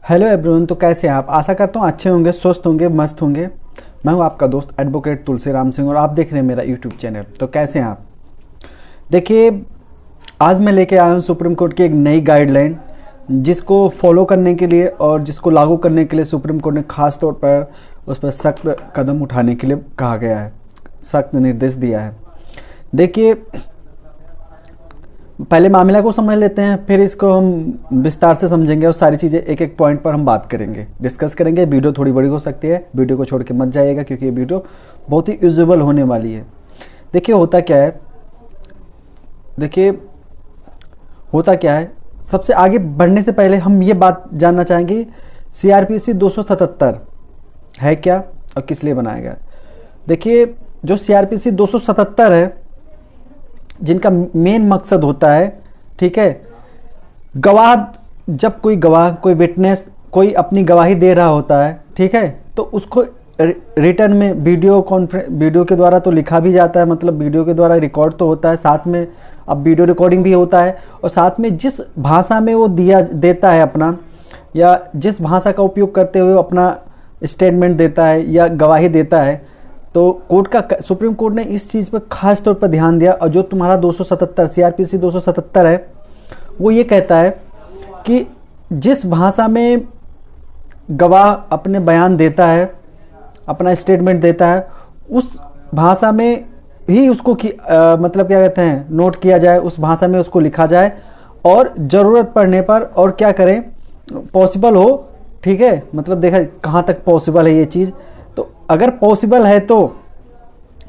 Hello everyone. तो कैसे हैं आप? आशा करता हूँ अच्छे होंगे, स्वस्थ होंगे, मस्त होंगे। मैं हूँ आपका दोस्त एडवोकेट तुलसीराम सिंह और आप देख रहे हैं मेरा यूट्यूब चैनल। तो कैसे हैं आप? देखिए, आज मैं लेके आया हूँ सुप्रीम कोर्ट की एक नई गाइडलाइन, जिसको फॉलो करने के लिए और जिसको लागू करने के लिए सुप्रीम कोर्ट ने खास तौर पर उस पर सख्त कदम उठाने के लिए कहा गया है, सख्त निर्देश दिया है। देखिए, पहले मामला को समझ लेते हैं, फिर इसको हम विस्तार से समझेंगे और सारी चीज़ें एक एक पॉइंट पर हम बात करेंगे, डिस्कस करेंगे। वीडियो थोड़ी बड़ी हो सकती है, वीडियो को छोड़ के मत जाइएगा क्योंकि ये वीडियो बहुत ही यूजेबल होने वाली है। देखिए होता क्या है, सबसे आगे बढ़ने से पहले हम ये बात जानना चाहेंगे CRPC 277 है क्या और किस लिए बनाया गया। देखिए, जो CRPC 277 है, जिनका मेन मकसद होता है, ठीक है, गवाह, जब कोई विटनेस कोई अपनी गवाही दे रहा होता है, ठीक है, तो उसको रिटर्न में वीडियो के द्वारा तो लिखा भी जाता है, मतलब वीडियो के द्वारा रिकॉर्ड तो होता है, साथ में अब वीडियो रिकॉर्डिंग भी होता है, और साथ में जिस भाषा में वो देता है अपना, या जिस भाषा का उपयोग करते हुए अपना स्टेटमेंट देता है या गवाही देता है, तो सुप्रीम कोर्ट ने इस चीज़ पर खास तौर पर ध्यान दिया। और जो तुम्हारा 277 CRPC 277 है, वो ये कहता है कि जिस भाषा में गवाह अपने बयान देता है, अपना स्टेटमेंट देता है, उस भाषा में ही उसको मतलब क्या कहते हैं, नोट किया जाए, उस भाषा में उसको लिखा जाए, और ज़रूरत पड़ने पर और क्या करें, पॉसिबल हो, ठीक है, मतलब देखा कहाँ तक पॉसिबल है ये चीज़। तो अगर पॉसिबल है तो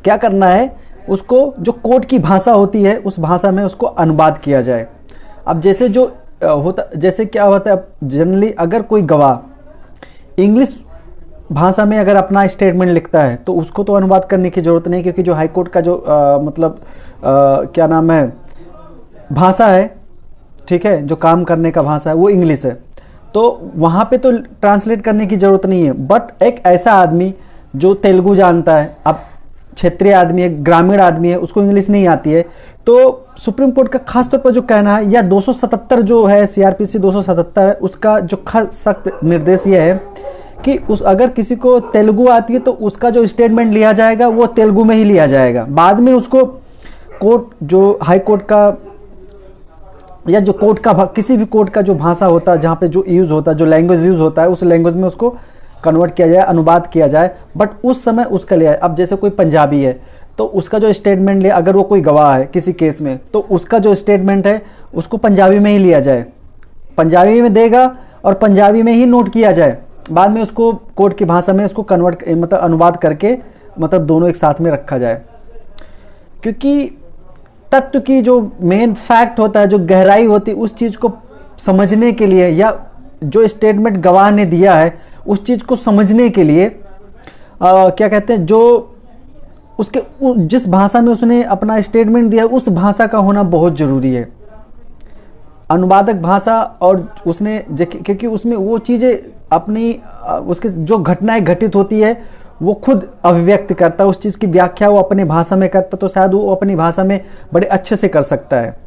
क्या करना है, उसको जो कोर्ट की भाषा होती है उस भाषा में उसको अनुवाद किया जाए। अब जैसे क्या होता है, जनरली अगर कोई गवाह इंग्लिश भाषा में अगर अपना स्टेटमेंट लिखता है तो उसको तो अनुवाद करने की ज़रूरत नहीं, क्योंकि जो हाई कोर्ट का जो क्या नाम है, भाषा है, ठीक है, जो काम करने का भाषा है वो इंग्लिश है, तो वहाँ पे तो ट्रांसलेट करने की ज़रूरत नहीं है। बट एक ऐसा आदमी जो तेलुगु जानता है, अब क्षेत्रीय आदमी है, ग्रामीण आदमी है, उसको इंग्लिश नहीं आती है, तो सुप्रीम कोर्ट का खास तौर पर जो कहना है, या 277 जो है CRPC 277 है, उसका जो सख्त निर्देश ये है कि अगर किसी को तेलुगु आती है तो उसका जो स्टेटमेंट लिया जाएगा वो तेलुगु में ही लिया जाएगा। बाद में उसको कोर्ट, जो हाई कोर्ट का या जो कोर्ट का किसी भी कोर्ट का जो भाषा होता है, जहाँ पे जो यूज़ होता है, जो लैंग्वेज यूज़ होता है, उस लैंग्वेज में उसको कन्वर्ट किया जाए, अनुवाद किया जाए। बट उस समय उसका लिया, अब जैसे कोई पंजाबी है तो उसका जो स्टेटमेंट लिया, अगर वो कोई गवाह है किसी केस में, तो उसका जो स्टेटमेंट है उसको पंजाबी में ही लिया जाए, पंजाबी में देगा और पंजाबी में ही नोट किया जाए। बाद में उसको कोर्ट की भाषा में उसको कन्वर्ट, मतलब अनुवाद करके, मतलब दोनों एक साथ में रखा जाए। क्योंकि तत्व की जो मेन फैक्ट होता है, जो गहराई होती है, उस चीज़ को समझने के लिए, या जो स्टेटमेंट गवाह ने दिया है उस चीज़ को समझने के लिए क्या कहते हैं, जो उसके जिस भाषा में उसने अपना स्टेटमेंट दिया उस भाषा का होना बहुत ज़रूरी है, अनुवादक भाषा। और उसने क्योंकि उसमें वो चीज़ें अपनी उसके जो घटनाएं घटित होती है वो खुद अभिव्यक्त करता है, उस चीज़ की व्याख्या वो अपनी भाषा में करता, तो शायद वो अपनी भाषा में बड़े अच्छे से कर सकता है,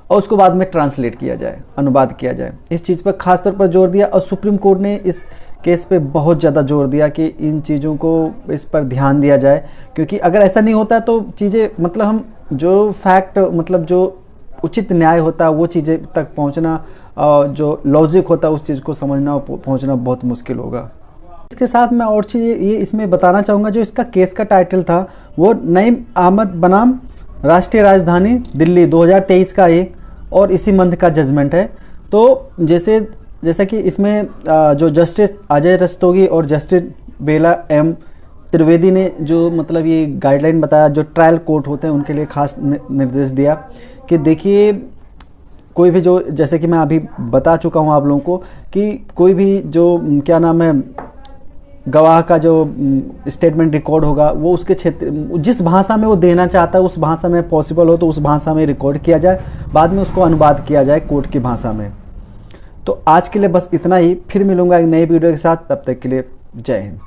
और उसको बाद में ट्रांसलेट किया जाए, अनुवाद किया जाए। इस चीज़ पर खास तौर पर जोर दिया, और सुप्रीम कोर्ट ने इस केस पे बहुत ज़्यादा जोर दिया कि इन चीज़ों को, इस पर ध्यान दिया जाए। क्योंकि अगर ऐसा नहीं होता तो चीज़ें, मतलब हम जो फैक्ट, मतलब जो उचित न्याय होता है वो चीज़ें तक पहुँचना, जो लॉजिक होता है उस चीज़ को समझना, पहुँचना बहुत मुश्किल होगा। इसके साथ मैं और चीज़ ये इसमें बताना चाहूँगा, जो इसका केस का टाइटल था वो नईम अहमद बनाम राष्ट्रीय राजधानी दिल्ली 2023 का एक, और इसी मंथ का जजमेंट है। तो जैसा कि इसमें जो जस्टिस अजय रस्तोगी और जस्टिस बेला एम त्रिवेदी ने जो मतलब ये गाइडलाइन बताया, जो ट्रायल कोर्ट होते हैं उनके लिए खास निर्देश दिया कि देखिए, कोई भी जो, जैसे कि मैं अभी बता चुका हूँ आप लोगों को, कि कोई भी जो क्या नाम है, गवाह का जो स्टेटमेंट रिकॉर्ड होगा वो उसके क्षेत्र, जिस भाषा में वो देना चाहता है उस भाषा में पॉसिबल हो तो उस भाषा में रिकॉर्ड किया जाए, बाद में उसको अनुवाद किया जाए कोर्ट की भाषा में। तो आज के लिए बस इतना ही, फिर मिलूंगा एक नई वीडियो के साथ, तब तक के लिए जय हिंद।